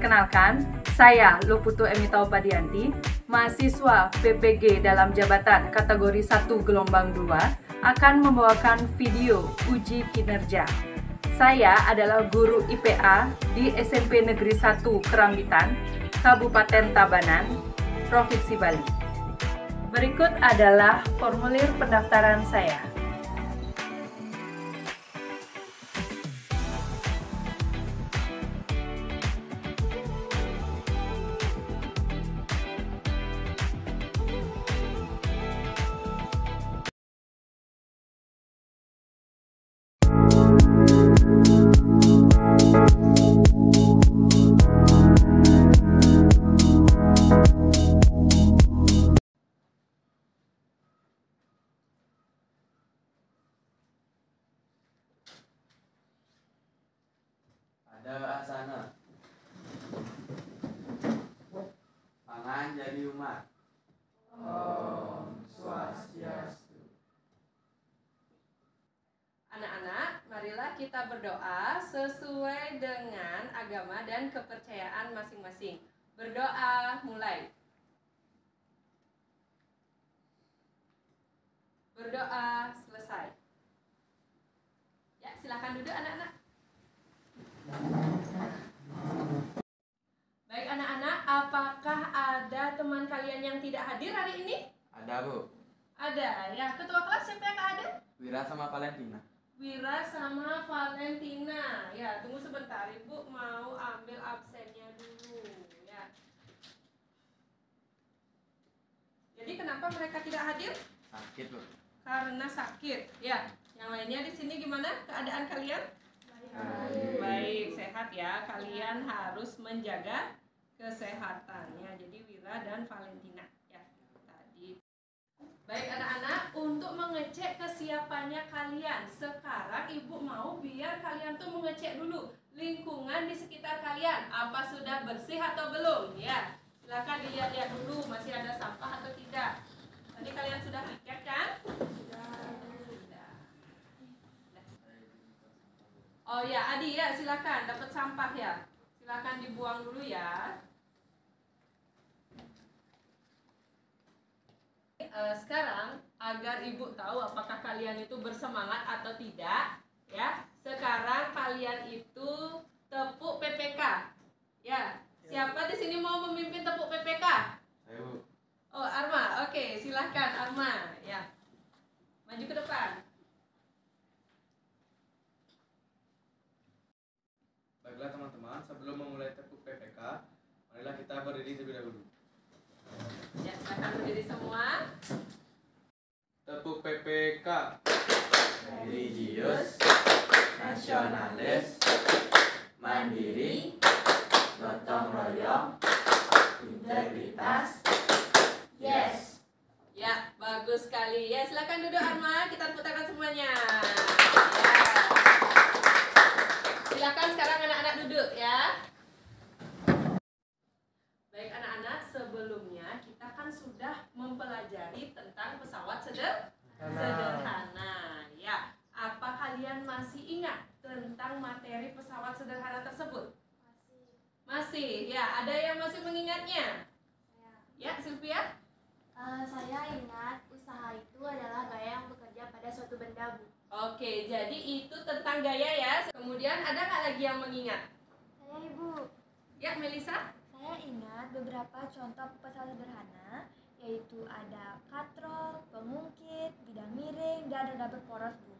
Perkenalkan, saya Loputu Emitau Padianti, mahasiswa PPG dalam jabatan kategori 1 gelombang 2, akan membawakan video uji kinerja. Saya adalah guru IPA di SMP Negeri 1 Kerambitan, Kabupaten Tabanan, Provinsi Bali. Berikut adalah formulir pendaftaran saya. Ada asana, pangan jadi umat. Om Swastiastu. Anak-anak, marilah kita berdoa sesuai dengan agama dan kepercayaan masing-masing. Berdoa, mulai. Berdoa, selesai. Ya, silakan duduk anak-anak. Baik anak-anak, apakah ada teman kalian yang tidak hadir hari ini? Ada, Bu. Ada, ya. Ketua kelas siapa yang ada? Wira sama Valentina. Wira sama Valentina. Ya, tunggu sebentar, Ibu mau ambil absennya dulu, ya. Jadi kenapa mereka tidak hadir? Sakit, Bu. Karena sakit, ya. Yang lainnya di sini gimana keadaan kalian? Baik, sehat ya. Kalian harus menjaga kesehatannya. Jadi Wira dan Valentina ya tadi. Baik anak-anak, untuk mengecek kesiapannya kalian, sekarang Ibu mau biar kalian tuh mengecek dulu lingkungan di sekitar kalian. Apa sudah bersih atau belum? Ya, silakan dilihat-lihat dulu masih ada sampah atau tidak. Tadi kalian sudah ngecek kan? Oh ya, Adi ya, silakan dapat sampah ya. Silakan dibuang dulu ya. Sekarang agar Ibu tahu apakah kalian itu bersemangat atau tidak, ya. Sekarang kalian itu tepuk PPK. Ya. Siapa di sini mau memimpin tepuk PPK? Ayo. Oh, Arma. Oke, silakan Arma, ya. Maju ke depan. Baiklah teman-teman, sebelum memulai tepuk PPK, marilah kita berdiri terlebih dahulu. Ya, silakan berdiri semua. Tepuk PPK. Religius, nasionalis, mandiri, gotong royong, integritas, yes. Ya, bagus sekali. Ya, silakan duduk Arma, kita tepuk tangan semuanya. Ya. Silakan sekarang anak-anak duduk ya. Baik anak-anak, sebelumnya kita kan sudah mempelajari tentang pesawat sederhana. Ya, apa kalian masih ingat tentang materi pesawat sederhana tersebut? Masih. Ya, ada yang masih mengingatnya? Ya, Sylvia? Saya ingat usaha itu adalah gaya yang bekerja pada suatu benda, Bu. Oke, jadi itu tentang gaya ya. Kemudian ada nggak lagi yang mengingat? Saya, Ibu. Ya, Melisa? Saya ingat beberapa contoh pesawat sederhana, yaitu ada katrol, pengungkit, bidang miring, dan roda berporos, Bu.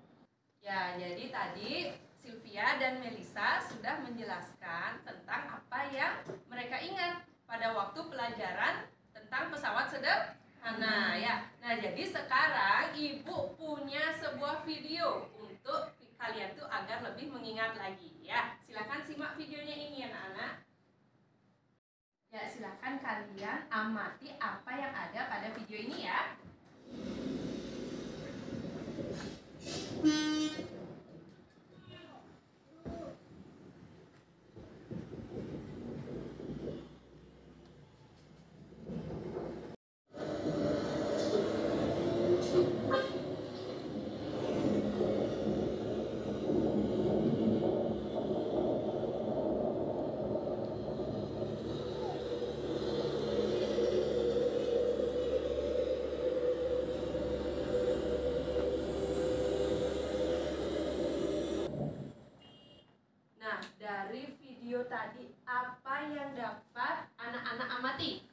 Ya, jadi tadi Sylvia dan Melisa sudah menjelaskan tentang apa yang mereka ingat pada waktu pelajaran tentang pesawat sederhana ya. Nah, jadi sekarang Ibu punya sebuah video untuk kalian tuh agar lebih mengingat lagi ya. Silakan simak videonya ini anak-anak. Ya, silakan kalian amati apa yang ada pada video ini ya. video tadi, apa yang dapat anak-anak amati?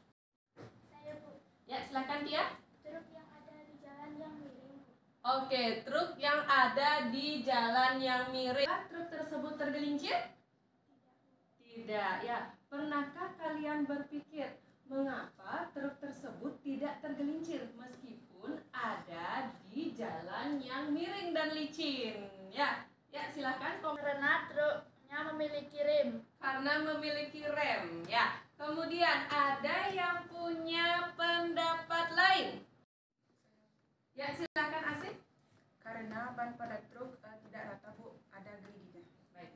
Saya, Bu. Ya, silakan Tia. Truk yang ada di jalan yang miring, Bu. Oke, truk yang ada di jalan yang miring. Truk tersebut tergelincir? Tidak, ya. Pernahkah kalian berpikir mengapa truk tersebut tidak tergelincir meskipun ada di jalan yang miring dan licin? Ya, silakan. Karena truknya memiliki rem. Karena memiliki rem, ya. Kemudian ada yang punya pendapat lain? Ya, silakan Asif. Karena ban pada truk tidak rata, Bu, ada geriginya. Baik.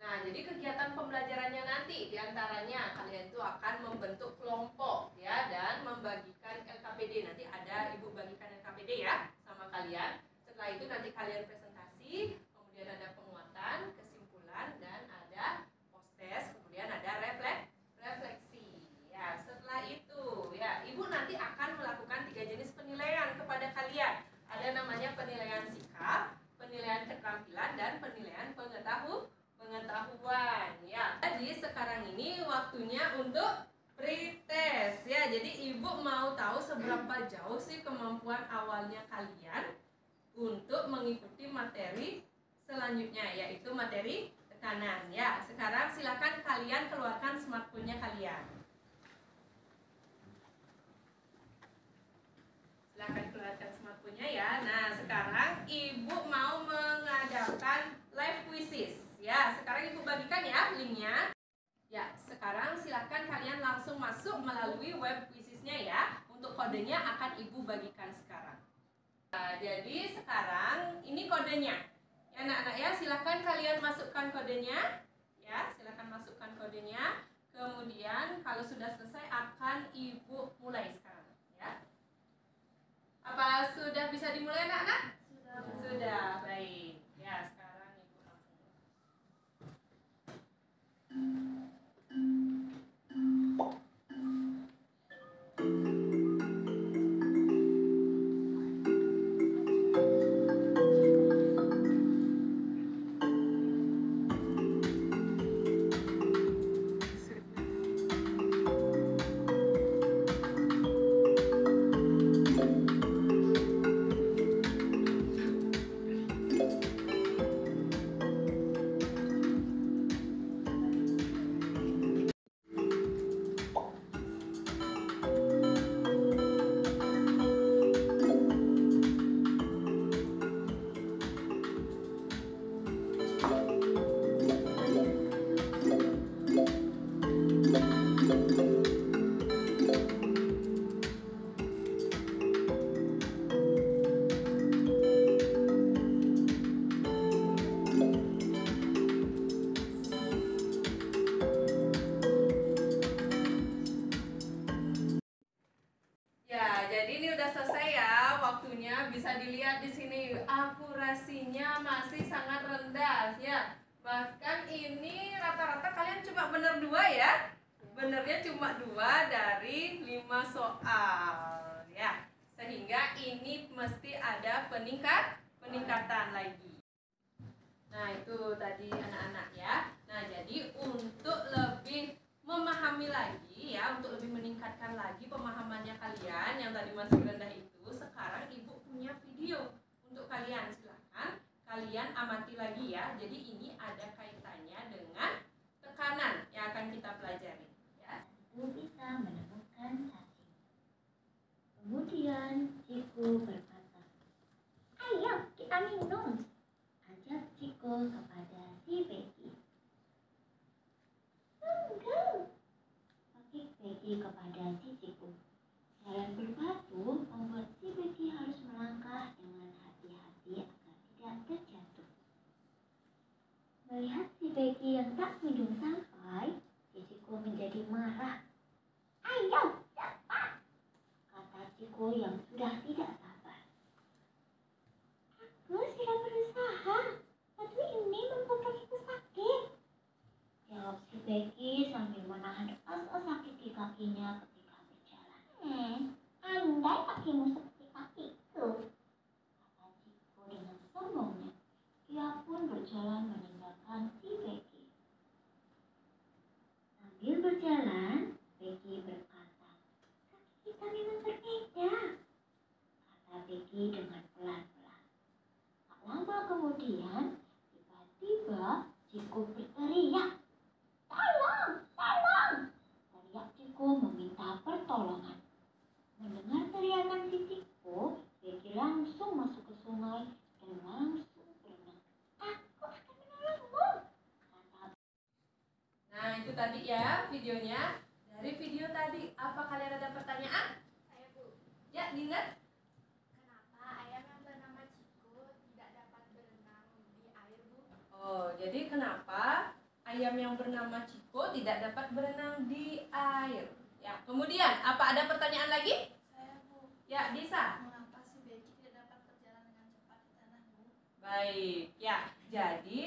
Nah, jadi kegiatan pembelajarannya nanti diantaranya kalian itu akan membentuk kelompok ya dan membagikan LKPD. Nanti ada ibu bagikan LKPD ya sama kalian. Setelah itu nanti kalian presentasi, kemudian ada penguatan, kesimpulan dan ada post test, kemudian ada refleksi. Ya, setelah itu ya ibu nanti akan melakukan 3 jenis penilaian kepada kalian. Ada namanya penilaian sikap, penilaian keterampilan dan penilaian pengetahuan ya. Jadi sekarang ini waktunya untuk pretest ya. Jadi ibu mau tahu seberapa jauh sih kemampuan awalnya kalian untuk mengikuti materi selanjutnya, yaitu materi tekanan ya. Sekarang silakan kalian keluarkan smartphone-nya kalian. Silakan keluarkan smartphone-nya ya. Nah, sekarang ibu mau mengadakan live quizzes ya. Sekarang ibu bagikan ya linknya. Ya, sekarang silakan kalian langsung masuk melalui web quizesnya ya. Untuk kodenya akan ibu bagikan sekarang. Nah, jadi sekarang ini kodenya. Ya anak-anak ya, silakan kalian masukkan kodenya. Ya, silakan masukkan kodenya. Kemudian kalau sudah selesai akan ibu mulai sekarang ya. Apa sudah bisa dimulai anak-anak? Sudah, baik. Ya, sekarang ibu langsung. Ya, jadi ini udah selesai ya waktunya. Bisa dilihat di sini akurasinya masih sangat rendah ya. Bahkan ini rata-rata kalian cuma bener 2 ya. Benernya cuma 2 dari 5 soal ya. Sehingga ini mesti ada peningkatan lagi. Nah, itu tadi anak-anak ya. Nah, jadi untuk lebih memahami lagi ya, untuk lebih meningkatkan lagi pemahamannya kalian yang tadi masih rendah itu, sekarang ibu punya video untuk kalian. Silahkan kalian amati lagi ya. Jadi ini ada kaitannya dengan tekanan yang akan kita pelajari ya. Ciku bisa menemukan cacing. Kemudian Ciku berkata, "Ayo kita minum," ajak Ciku kepada si Becky. "Tunggu," pakik Becky kepada si Ciku. Jalan berbatu membuat si Becky harus melangkah dengan hati-hati agar tidak terjatuh. Melihat si Becky yang tak minum sampai, si Ciku menjadi marah. "Ayo, cepat," kata Ciku yang sudah tidak sabar. "Aku sudah berusaha, tapi ini membuat kakiku sakit," jawab si Becky sambil menahan rasa sakit di kakinya ketika berjalan. "Andai kakimu seperti kakiku," kata Ciku dengan sombongnya. Ia pun berjalan meninggalkan si Becky. berjalan, Becky berkata, "Kaki kita memang berbeda," kata Becky dengan pelan-pelan. Tak lama kemudian, tiba-tiba Ciko berteriak, "Tolong! Tolong!" Teriak Ciko meminta pertolongan. Mendengar teriakan si Ciko, Becky langsung masuk ke sungai dan langsung berenang. "Aku akan menolongmu," kata. Nah, itu tadi ya videonya. Dari video tadi, apa kalian ada pertanyaan? Saya Bu, Ya, Dinda. kenapa ayam yang bernama Ciko tidak dapat berenang di air Bu? Oh, jadi kenapa ayam yang bernama Ciko tidak dapat berenang di air? Ya, kemudian apa ada pertanyaan lagi? Saya Bu, Ya, Disa. mengapa si Becky tidak dapat berjalan dengan cepat di tanah Bu? Baik, ya. Jadi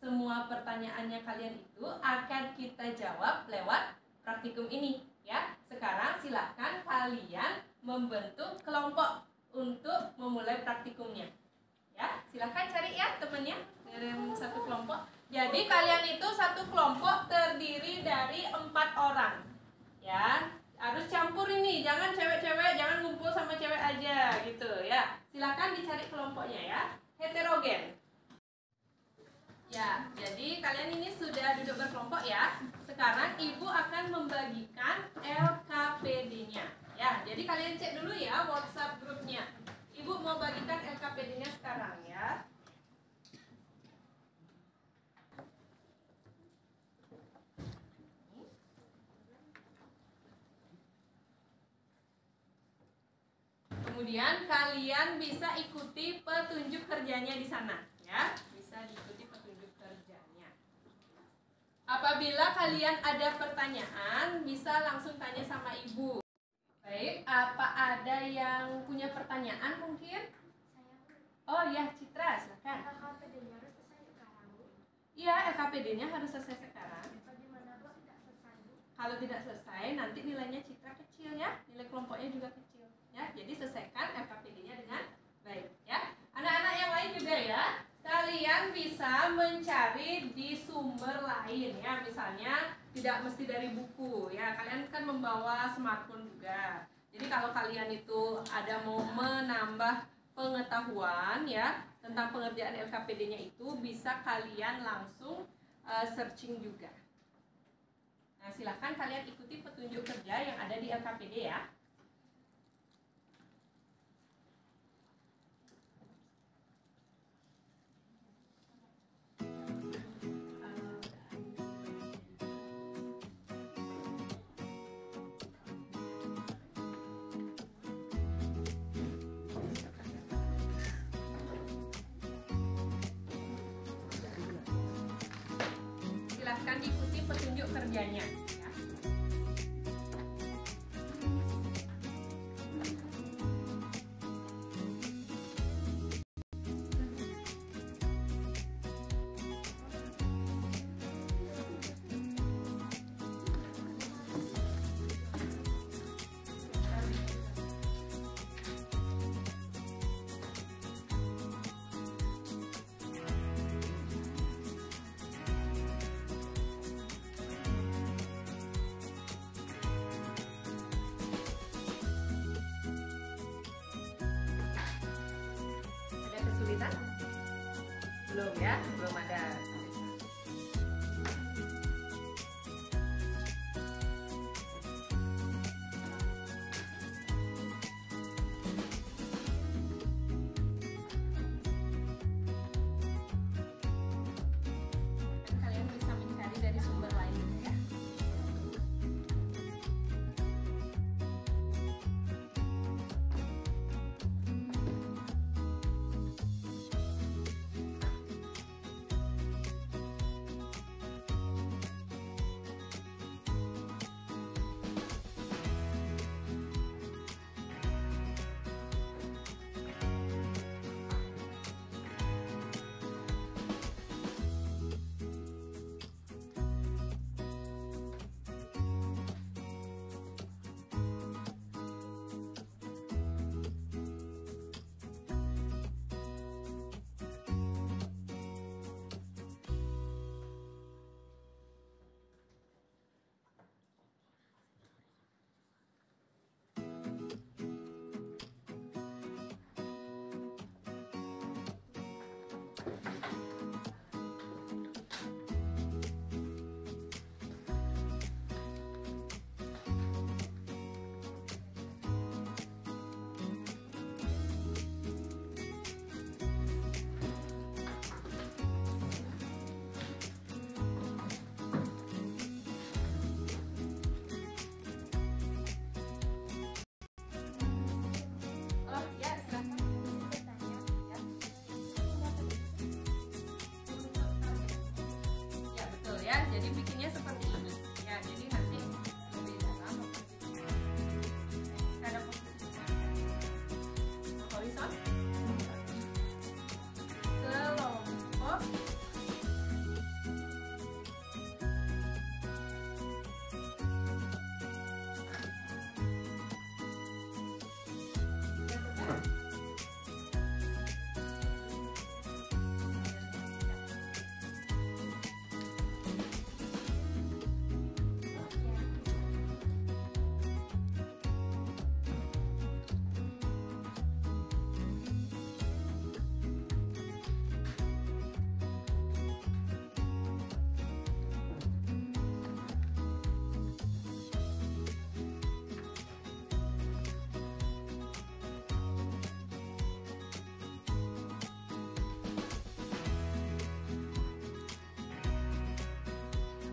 semua pertanyaannya kalian itu akan kita jawab lewat praktikum ini, ya. Sekarang silakan kalian membentuk kelompok untuk memulai praktikumnya. Ya, silakan cari ya temannya dalam satu kelompok. Jadi kalian itu satu kelompok terdiri dari 4 orang. Ya, harus campur ini, jangan cewek-cewek, jangan ngumpul sama cewek aja gitu ya. Silakan dicari kelompoknya ya, heterogen. Ya, jadi kalian ini sudah duduk berkelompok ya. Sekarang Ibu akan membagikan LKPD-nya. Ya, jadi kalian cek dulu ya WhatsApp grupnya. Ibu mau bagikan LKPD-nya sekarang ya. Kemudian kalian bisa ikuti petunjuk kerjanya di sana ya. Bisa diikuti petunjuk kerjanya. Apabila kalian ada pertanyaan, bisa langsung tanya sama Ibu. Baik, apa ada yang punya pertanyaan mungkin? Saya Bu, Oh ya, Citra, silakan. LKPD-nya harus selesai sekarang Bu. Iya, LKPD-nya harus selesai sekarang. Bagaimana kalau tidak selesai Bu? Kalau tidak selesai, nanti nilainya Citra kecil ya. Nilai kelompoknya juga kecil ya. Jadi selesaikan LKPD-nya dengan baik ya. Anak-anak yang lain juga ya. Kalian bisa mencari di sumber lain ya. Misalnya tidak mesti dari buku ya. Kalian kan membawa smartphone juga. Jadi kalau kalian itu ada mau menambah pengetahuan ya tentang pengerjaan LKPD-nya itu, bisa kalian langsung searching juga. Nah, silahkan kalian ikuti petunjuk kerja yang ada di LKPD ya. Silahkan ikuti petunjuk kerjanya ya. Ada kesulitan? Belum ya, belum ada. Kalian bisa mencari dari sumber lain ya. ya. Jadi bikinnya seperti ini. Ya, jadi nanti lebih dalam. Ada posisi horizon. Kelompok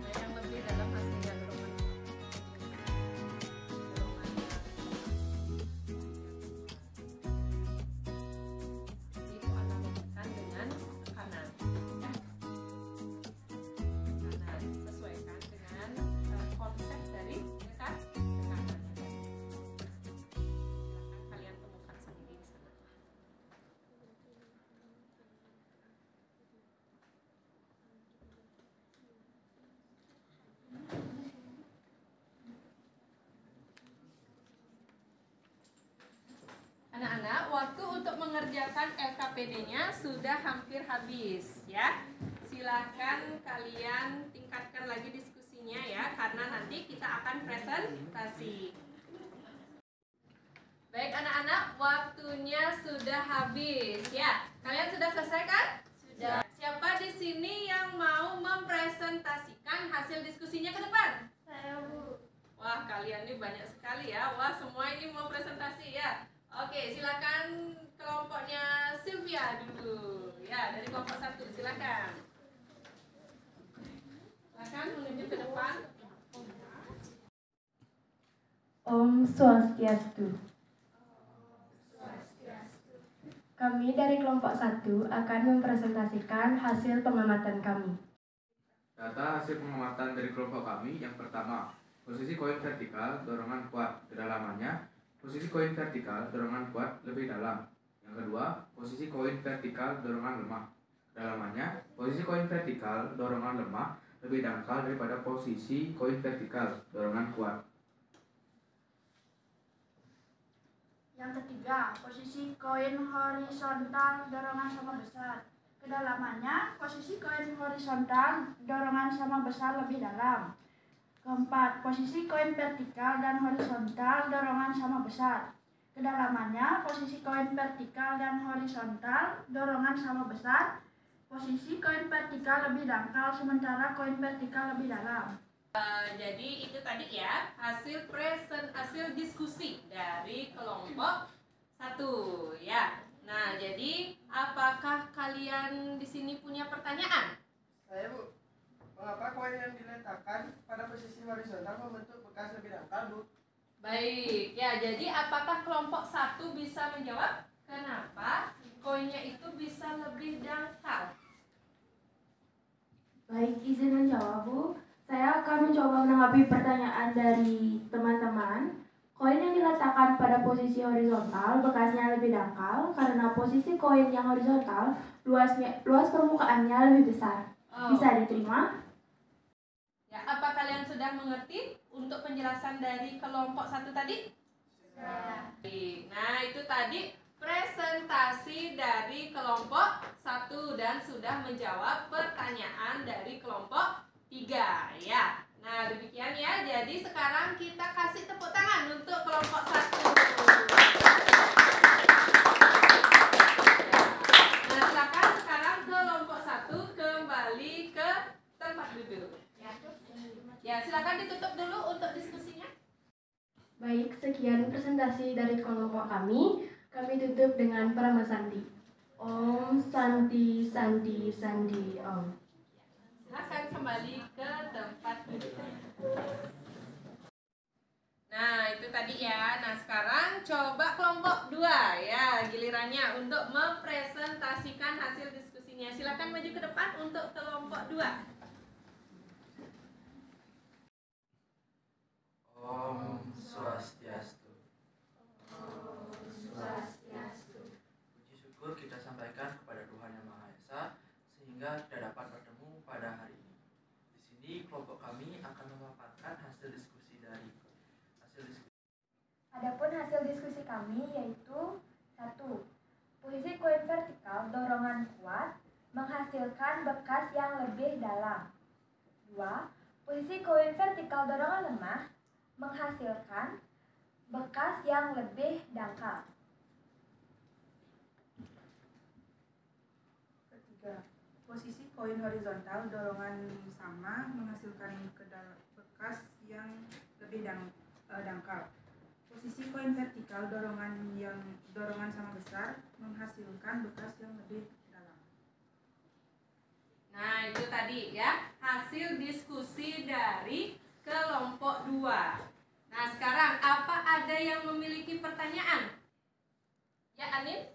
yang lebih dalam hasilnya dorongan. Itu analogikan dengan tekanan. Ya. Tekanan sesuaikan dengan konsep dari tekanan. Silakan kalian temukan sendiri di sana. Anak-anak, waktu untuk mengerjakan LKPD-nya sudah hampir habis ya. Silahkan kalian tingkatkan lagi diskusinya ya, karena nanti kita akan presentasi. Baik anak-anak, waktunya sudah habis ya. Kalian sudah selesai kan? Sudah. Siapa di sini yang mau mempresentasikan hasil diskusinya ke depan? Saya, Bu. Wah, kalian ini banyak sekali ya. Wah, semua ini mau presentasi ya. Oke, silakan kelompoknya Sylvia dulu. Ya, dari kelompok 1, silakan. Silakan menuju ke depan. Om Swastiastu. Kami dari kelompok 1 akan mempresentasikan hasil pengamatan kami. Data hasil pengamatan dari kelompok kami yang pertama, posisi koin vertikal, dorongan kuat, kedalamannya, posisi koin vertikal, dorongan kuat, lebih dalam. Yang kedua, posisi koin vertikal, dorongan lemah, kedalamannya, posisi koin vertikal, dorongan lemah, lebih dangkal daripada posisi koin vertikal, dorongan kuat. Yang ketiga, posisi koin horizontal, dorongan sama besar. Kedalamannya, posisi koin horizontal, dorongan sama besar lebih dalam. Keempat, posisi koin vertikal dan horizontal, dorongan sama besar. Kedalamannya, posisi koin vertikal dan horizontal, dorongan sama besar. Posisi koin vertikal lebih dangkal, sementara koin vertikal lebih dalam. Jadi itu tadi ya hasil diskusi dari kelompok 1 ya. Nah, jadi apakah kalian di sini punya pertanyaan? Saya, Bu. Mengapa koin yang diletakkan pada posisi horizontal membentuk bekas lebih dangkal, Bu? Baik, ya jadi apakah kelompok 1 bisa menjawab kenapa koinnya itu bisa lebih dangkal? Baik, izin menjawab, Bu. Saya akan mencoba menanggapi pertanyaan dari teman-teman. Koin yang diletakkan pada posisi horizontal bekasnya lebih dangkal karena posisi koin yang horizontal luas permukaannya lebih besar. Bisa diterima? Ya, apa kalian sudah mengerti untuk penjelasan dari kelompok 1 tadi? Ya. Nah, itu tadi presentasi dari kelompok 1 dan sudah menjawab pertanyaan dari kelompok 3 ya. Nah, demikian ya. Jadi sekarang kita kasih tepuk tangan untuk kelompok 1. Nah, silakan sekarang kelompok 1 kembali ke tempat duduk. Ya, silakan ditutup dulu untuk diskusinya. Baik, sekian presentasi dari kelompok kami. Kami tutup dengan Parama Sandi. Om Santi Sandi Sandi Om. Silakan kembali ke tempat duduk. Nah, itu tadi ya. Nah, sekarang coba kelompok 2 ya, gilirannya untuk mempresentasikan hasil diskusinya. Silakan maju ke depan untuk kelompok 2. kelompok kami akan memaparkan hasil diskusi. Adapun hasil diskusi kami yaitu 1. Posisi koin vertikal dorongan kuat menghasilkan bekas yang lebih dalam. 2. Posisi koin vertikal dorongan lemah menghasilkan bekas yang lebih dangkal. 3. Posisi koin horizontal dorongan sama menghasilkan bekas yang lebih dangkal. Posisi koin vertikal dorongan sama besar menghasilkan bekas yang lebih dalam. Nah, itu tadi ya hasil diskusi dari kelompok 2. Nah, sekarang apa ada yang memiliki pertanyaan? Ya, Anin?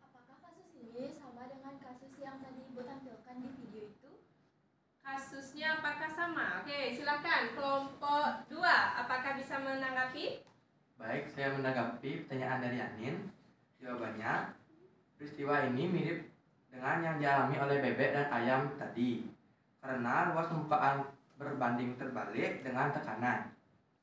Apakah kasus ini sama dengan kasus yang tadi Ibu tampilkan di video itu? Kasusnya apakah sama? Oke, silakan kelompok 2. Apakah bisa menanggapi? Baik, saya menanggapi pertanyaan dari Anin. Jawabannya, peristiwa ini mirip dengan yang dialami oleh bebek dan ayam tadi, karena luas permukaan berbanding terbalik dengan tekanan.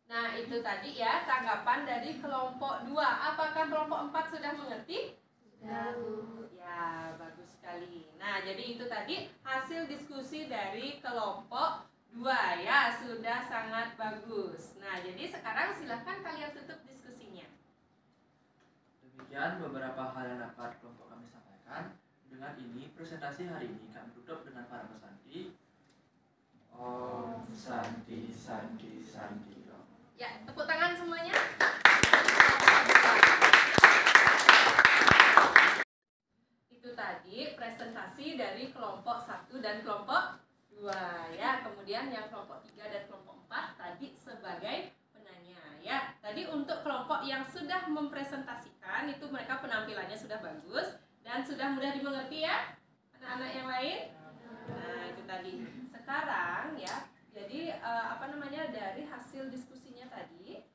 Nah, itu tadi ya tanggapan dari kelompok 2. Apakah kelompok 4 sudah mengerti? Sudah, Bu. Ya, bagus sekali. Nah, jadi itu tadi hasil diskusi dari kelompok 2 ya, sudah sangat bagus. Nah, jadi sekarang silakan kalian tutup diskusinya. Demikian beberapa hal yang dapat kelompok kami sampaikan. Dengan ini, presentasi hari ini kami tutup dengan para pesanti. Om Santi Santi Santi Om. Ya, tepuk tangan semuanya. Itu tadi presentasi dari kelompok 1 dan kelompok 2 ya. Kemudian yang kelompok 3 dan kelompok 4 tadi sebagai penanya ya. Tadi untuk kelompok yang sudah mempresentasikan itu mereka penampilannya sudah bagus dan sudah mudah dimengerti ya. Anak-anak yang lain. Nah, itu tadi. Sekarang ya, jadi dari hasil diskusinya tadi,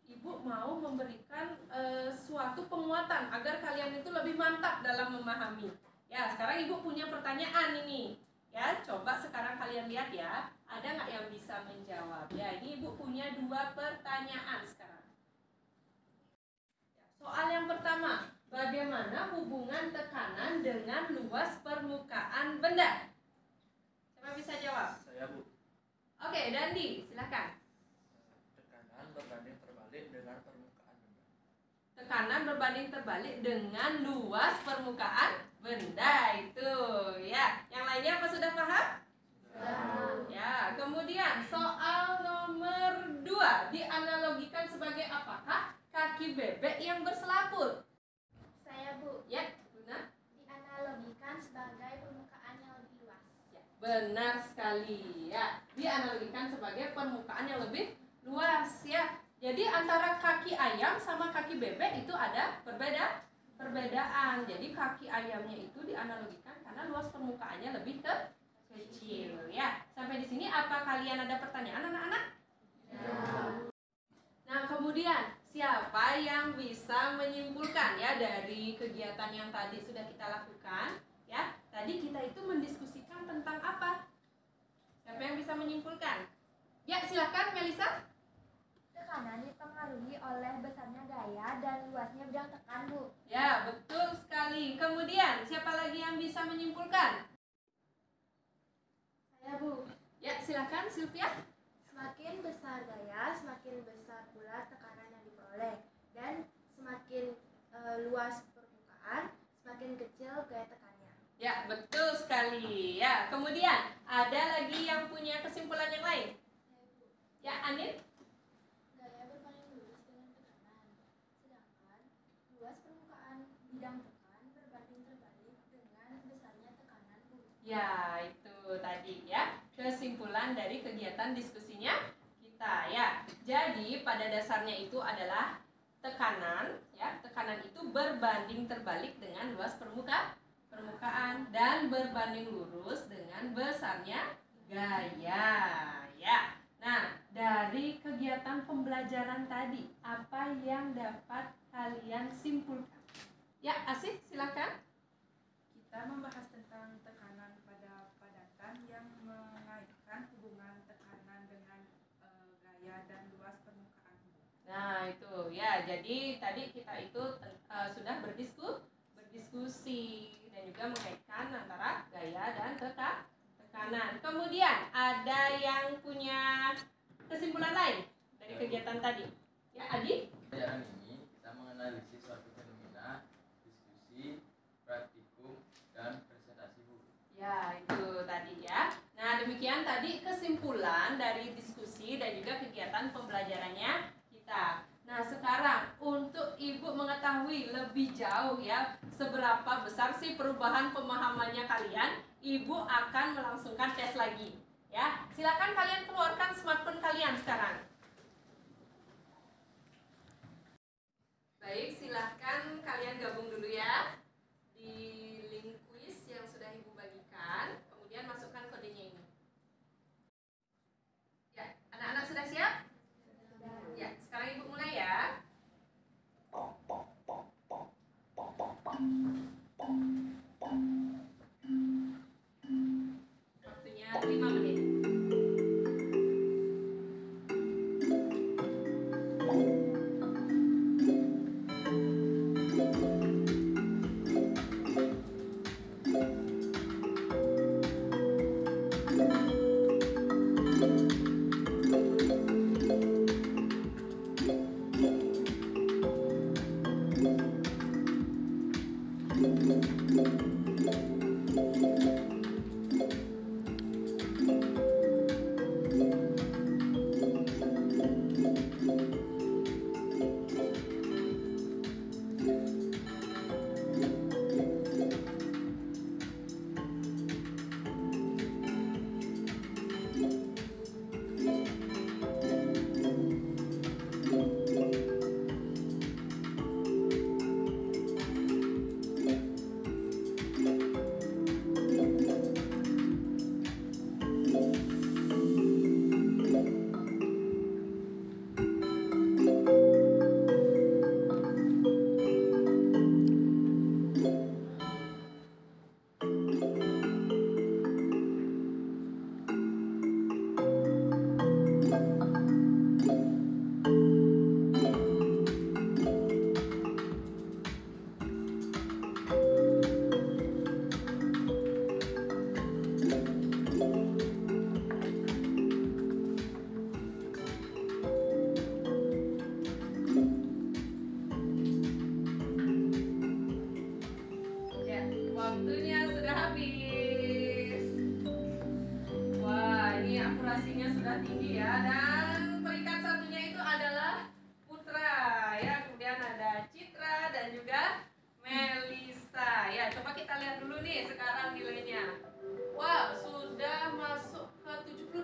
Ibu mau memberikan suatu penguatan agar kalian itu lebih mantap dalam memahami. Ya, sekarang Ibu punya pertanyaan ini. Ya, coba sekarang kalian lihat ya, ada nggak yang bisa menjawab? Ya, ini Ibu punya 2 pertanyaan sekarang. Soal yang pertama, bagaimana hubungan tekanan dengan luas permukaan benda? Siapa bisa jawab? Saya, Bu. Oke, Dandi, silakan. Tekanan berbanding terbalik dengan permukaan benda. Tekanan berbanding terbalik dengan luas permukaan benda itu ya. Yang lainnya apa sudah paham? Ya, kemudian soal nomor 2 dianalogikan sebagai apakah? Kaki bebek yang berselaput. Saya, Bu. Ya, benar. Dianalogikan sebagai permukaan yang lebih luas. Ya, benar sekali ya. Dianalogikan sebagai permukaan yang lebih luas ya. Jadi antara kaki ayam sama kaki bebek itu ada perbedaan. Jadi kaki ayamnya itu dianalogikan karena luas permukaannya lebih kecil ya. Sampai di sini apa kalian ada pertanyaan anak-anak? Ya. Nah, kemudian siapa yang bisa menyimpulkan ya dari kegiatan yang tadi sudah kita lakukan ya? Tadi kita itu mendiskusikan tentang apa? Siapa yang bisa menyimpulkan? Ya, silakan Melisa. Tekanan dipengaruhi oleh besarnya gaya dan luasnya bidang tekan, Bu. Ya, betul sekali. Kemudian, siapa lagi yang bisa menyimpulkan? Saya, Bu. Ya, silakan Sylvia. Semakin besar gaya, semakin besar pula tekanan yang diperoleh. Dan semakin luas permukaan, semakin kecil gaya tekannya. Ya, betul sekali. Ya, kemudian ada lagi yang punya kesimpulan yang lain? Ya, Anin? Gaya berbanding lurus dengan tekanan. Sedangkan luas permukaan bidang tekan berbanding terbalik dengan besarnya tekanan, Bu. Ya, itu tadi ya kesimpulan dari kegiatan diskusinya kita ya. Jadi pada dasarnya itu adalah tekanan ya. Tekanan itu berbanding terbalik dengan luas permukaan dan berbanding lurus dengan besarnya gaya ya. Nah, dari kegiatan pembelajaran tadi apa yang dapat kalian simpulkan? Ya, Asih, silakan. Kita membahas tentang tekanan pada padatan yang mengaitkan hubungan Nah itu ya, jadi tadi kita itu sudah berdiskusi dan juga mengaitkan antara gaya dan tekanan. Kemudian ada yang punya kesimpulan lain dari kegiatan tadi? Ya, Adi? Pelajaran ini kita menganalisis suatu fenomena, diskusi, praktikum, dan presentasi, Bu. Ya, itu tadi ya. Nah, demikian tadi kesimpulan dari diskusi dan juga kegiatan pembelajarannya kita. Nah, sekarang untuk Ibu mengetahui lebih jauh ya, seberapa besar sih perubahan pemahamannya kalian, Ibu akan melangsungkan tes lagi. Ya, silakan kalian keluarkan smartphone kalian sekarang. Baik, silahkan kalian gabung dulu ya di link kuis yang sudah Ibu bagikan. Kemudian masukkan kodenya ini. Ya, anak-anak sudah siap? Ya, sekarang Ibu mulai ya. Waktunya 5 menit. Waktunya sudah habis. Wah, ini akurasinya sudah tinggi ya. Dan peringkat satunya itu adalah Putra ya. Kemudian ada Citra dan juga Melisa. Ya, coba kita lihat dulu nih sekarang nilainya. Wow, sudah masuk ke 72%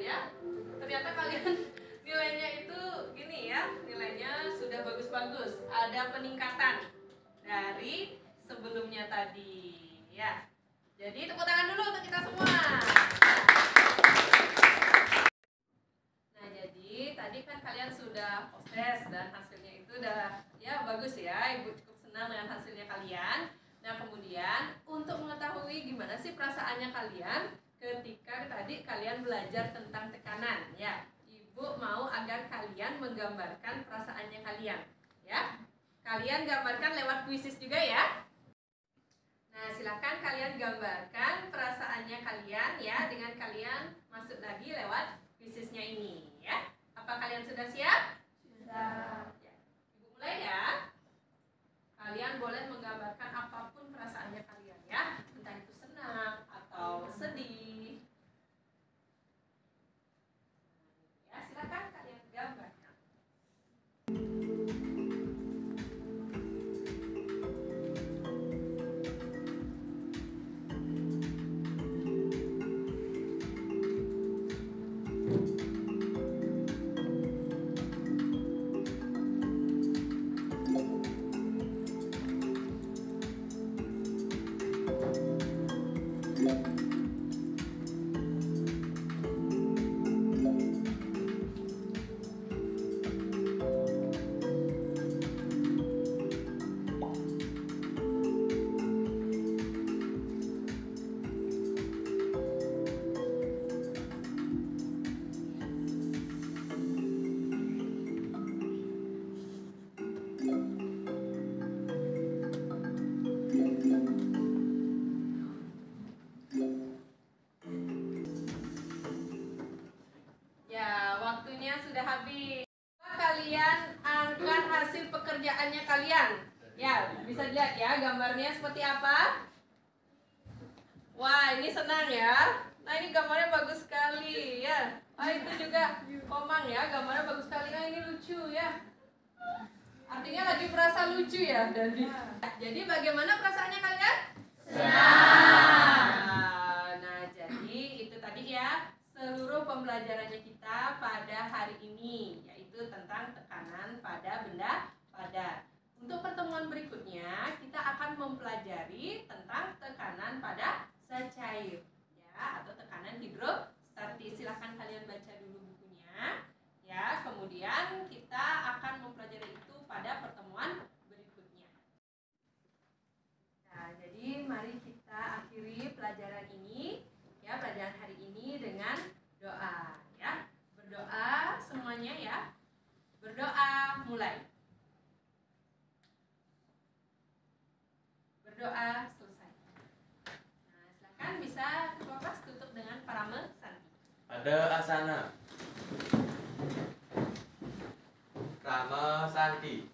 ya. Ternyata kalian nilainya itu gini ya. Nilainya sudah bagus-bagus. Ada peningkatan dari sebelumnya tadi ya. Jadi tepuk tangan dulu untuk kita semua. Nah, jadi tadi kan kalian sudah post test dan hasilnya itu udah ya bagus ya. Ibu cukup senang dengan hasilnya kalian. Nah, kemudian untuk mengetahui gimana sih perasaannya kalian ketika tadi kalian belajar tentang tekanan ya. Ibu mau agar kalian menggambarkan perasaannya kalian ya. Kalian gambarkan lewat kuisis juga ya. Nah, silakan kalian gambarkan perasaannya kalian ya dengan kalian masuk lagi lewat kuisisnya ini ya. Apa kalian sudah siap? Sudah. Ya. Ibu mulai ya. Kalian boleh menggambarkan apapun perasaannya kalian ya. Entah itu senang atau sedih. Ya, silakan kalian gambarkan. sudah habis. Kalian angkat hasil pekerjaannya kalian. Ya, bisa dilihat ya gambarnya seperti apa. Wah, ini senang ya. Nah, ini gambarnya bagus sekali ya. Ah, itu juga Komang ya, gambarnya bagus sekali. Ah, ini lucu ya. Artinya lagi merasa lucu ya. Jadi bagaimana perasaannya kalian? Senang. Nah, jadi itu tadi ya seluruh pembelajarannya kita pada hari ini, yaitu tentang tekanan pada benda padat. Untuk pertemuan berikutnya kita akan mempelajari tentang tekanan pada secair ya, atau tekanan hidrostatis. Silahkan kalian baca dulu bukunya ya. Kemudian kita akan mempelajari itu pada pertemuan berikutnya. Nah, jadi mari kita akhiri pelajaran ini ya, pelajaran hari ini dengan doa ya. Berdoa semuanya ya. Berdoa mulai. Berdoa selesai. Nah, silakan bisa kelas tutup dengan parame santi. Pada asana. Rama Santi.